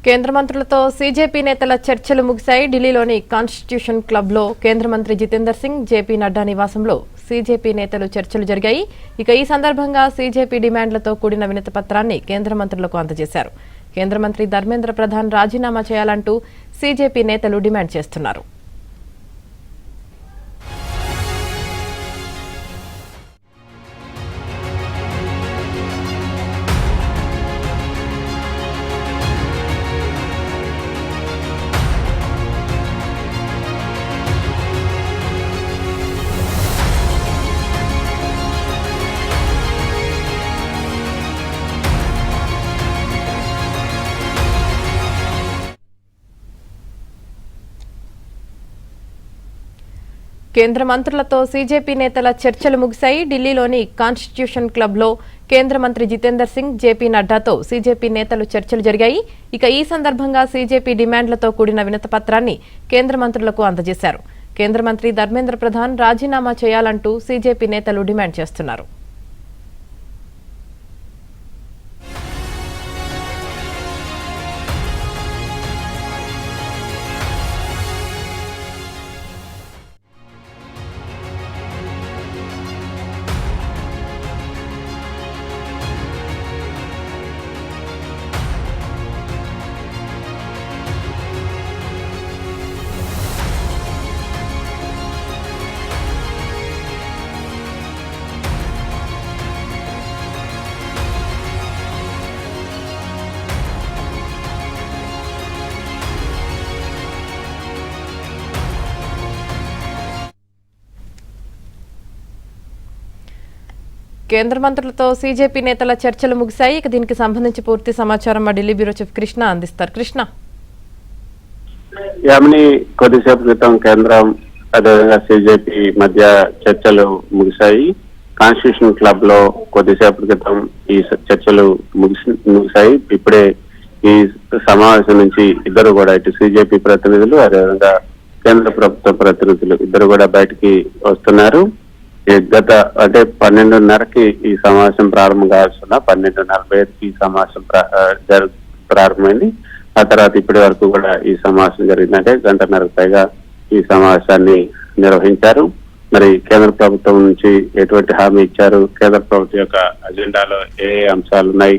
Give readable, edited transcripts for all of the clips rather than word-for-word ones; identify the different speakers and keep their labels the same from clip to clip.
Speaker 1: కేంద్ర మంత్రులతో సీజేపీ నేతల చర్చలు ముగిశాయి. ఢిల్లీలోని కాన్స్టిట్యూషన్ క్లబ్లో కేంద్ర మంత్రి జితేందర్ సింగ్, జేపీ నడ్డా నివాసంలో సీజేపీ నేతలు చర్చలు జరిగాయి. ఇక ఈ సందర్భంగా సీజేపీ డిమాండ్లతో కూడిన వినతి పత్రాన్ని కేంద్ర మంత్రులకు అందజేశారు. కేంద్ర మంత్రి ధర్మేంద్ర ప్రధాన్ రాజీనామా చేయాలంటూ సీజేపీ నేతలు డిమాండ్ చేస్తున్నారు. కేంద్ర మంత్రులతో సీజేపీ నేతల చర్చలు ముగిశాయి. ఢిల్లీలోని కాన్స్టిట్యూషన్ క్లబ్లో కేంద్ర మంత్రి జితేందర్ సింగ్, జేపీ నడ్డాతో సీజేపీ నేతలు చర్చలు జరిగాయి. ఇక ఈ సందర్భంగా సీజేపీ డిమాండ్లతో కూడిన వినతి పత్రాన్ని కేంద్ర మంత్రులకు అందజేశారు. కేంద్ర మంత్రి ధర్మేంద్ర ప్రధాన్ రాజీనామా చేయాలంటూ సీజేపీ నేతలు డిమాండ్ చేస్తున్నారు. కేంద్ర మంత్రులతో సీజేపీ నేతల చర్చలు ముగిశాయి. ఇక దీనికి సంబంధించి పూర్తి సమాచారం మా ఢిల్లీ బ్యూరో చీఫ్ కృష్ణ అందిస్తారు. కృష్ణ,
Speaker 2: యామిని, కొద్దిసేపు క్రితం కేంద్రం అదేవిధంగా సీజేపీ మధ్య చర్చలు ముగిశాయి. కాన్స్టిట్యూషన్ క్లబ్ లో కొద్దిసేపు క్రితం ఈ చర్చలు ముగిశాయి. ఇప్పుడే ఈ సమావేశం నుంచి ఇద్దరు కూడా, ఇటు సీజేపీ ప్రతినిధులు అదేవిధంగా కేంద్ర ప్రభుత్వ ప్రతినిధులు ఇద్దరు కూడా బయటికి వస్తున్నారు. గత అంటే 12:30కి ఈ సమావేశం ప్రారంభం కావాల్సిన 12:45కి ఈ సమావేశం ప్రారంభమైంది. ఆ తర్వాత ఇప్పటి వరకు కూడా ఈ సమావేశం జరిగిందంటే గంటన్నరకు పైగా ఈ సమావేశాన్ని నిర్వహించారు. మరి కేంద్ర ప్రభుత్వం నుంచి ఎటువంటి హామీ ఇచ్చారు, కేంద్ర ప్రభుత్వం యొక్క అజెండాలో ఏ అంశాలు ఉన్నాయి,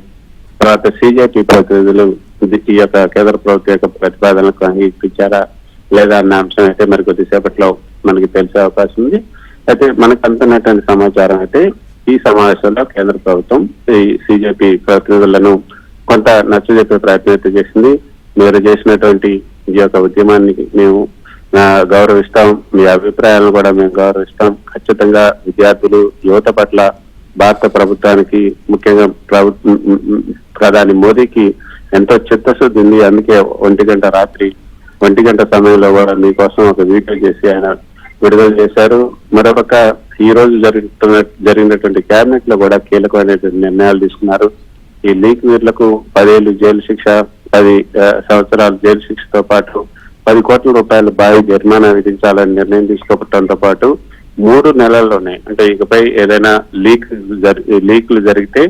Speaker 2: తర్వాత సీజేపీ ప్రతినిధులు ఈ యొక్క కేంద్ర ప్రభుత్వం యొక్క ప్రతిపాదనలకు అంగీకరించారా లేదా అన్న అంశం అయితే మరి కొద్దిసేపట్లో మనకి తెలిసే అవకాశం ఉంది. అయితే మనకు అందుతున్నటువంటి సమాచారం అయితే ఈ సమావేశంలో కేంద్ర ప్రభుత్వం ఈ సీజేపీ ప్రతినిధులను కొంత నచ్చజెప్పే ప్రయత్నం అయితే చేసింది. మీరు చేసినటువంటి ఈ యొక్క ఉద్యమాన్ని మేము గౌరవిస్తాం, మీ అభిప్రాయాలను కూడా మేము గౌరవిస్తాం. ఖచ్చితంగా విద్యార్థులు, యువత పట్ల భారత ప్రభుత్వానికి, ముఖ్యంగా ప్రధాని మోదీకి ఎంతో చిత్తశుద్ధి ఉంది. అందుకే 1 గంట సమయంలో కూడా మీకోసం ఒక వీడియో చేసి ఆయన విడుదల చేశారు. మరొక ఈ రోజు జరిగినటువంటి కేబినెట్ లో కూడా కీలకమైనటువంటి నిర్ణయాలు తీసుకున్నారు. ఈ లీక్ వీరులకు 10 ఏళ్లు జైలు శిక్ష, 10 సంవత్సరాల జైలు శిక్షతో పాటు 10 కోట్ల రూపాయల భారీ జరిమానా విధించాలని నిర్ణయం తీసుకోవడంతో పాటు 3 నెలల్లోనే, అంటే ఇకపై ఏదైనా లీక్లు జరిగితే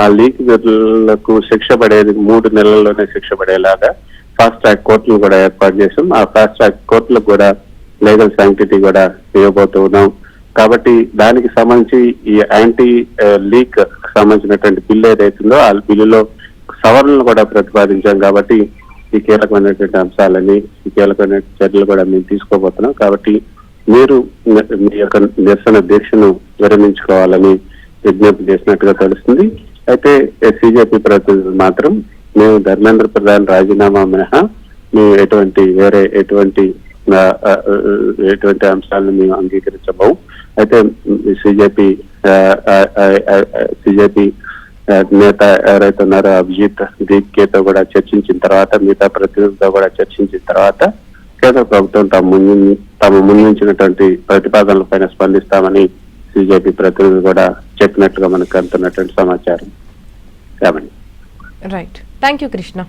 Speaker 2: ఆ లీక్ వీరులకు శిక్ష పడేది 3 నెలల్లోనే శిక్ష పడేలాగా ఫాస్ట్ ట్రాక్ కోర్టులు కూడా ఏర్పాటు చేసాం. ఆ ఫాస్ట్ ట్రాక్ కోర్టులకు కూడా లీగల్ శాంక్టిటీ కూడా ఇవ్వబోతూ ఉన్నాం. కాబట్టి దానికి సంబంధించి ఈ యాంటీ లీక్ సంబంధించినటువంటి బిల్లు ఏదైతుందో ఆ బిల్లులో సవరణలు కూడా ప్రతిపాదించాం. కాబట్టి ఈ కీలకమైనటువంటి అంశాలని, ఈ కీలకమైన చర్యలు కూడా మేము తీసుకోబోతున్నాం. కాబట్టి మీరు మీ యొక్క నిరసన దీక్షను విరమించుకోవాలని విజ్ఞప్తి చేసినట్టుగా తెలుస్తుంది. అయితే సీజేపీ ప్రతినిధులు మాత్రం మేము ధర్మేంద్ర ప్రధాన్ రాజీనామా మినహా మేము వేరే ఎటువంటి అంశాలను మేము అంగీకరించబోము. అయితే సీజేపీ నేత ఎవరైతే ఉన్నారో అభిజిత్ దీప్కేతో కూడా చర్చించిన తర్వాత, మిగతా ప్రతినిధులతో కూడా చర్చించిన తర్వాత కేంద్ర ప్రభుత్వం తమ ముందుంచినటువంటి ప్రతిపాదనలపైన స్పందిస్తామని సీజేపీ ప్రతినిధులు కూడా చెప్పినట్లుగా మనకు అందుతున్నటువంటి సమాచారం.
Speaker 1: Right, thank you Krishna.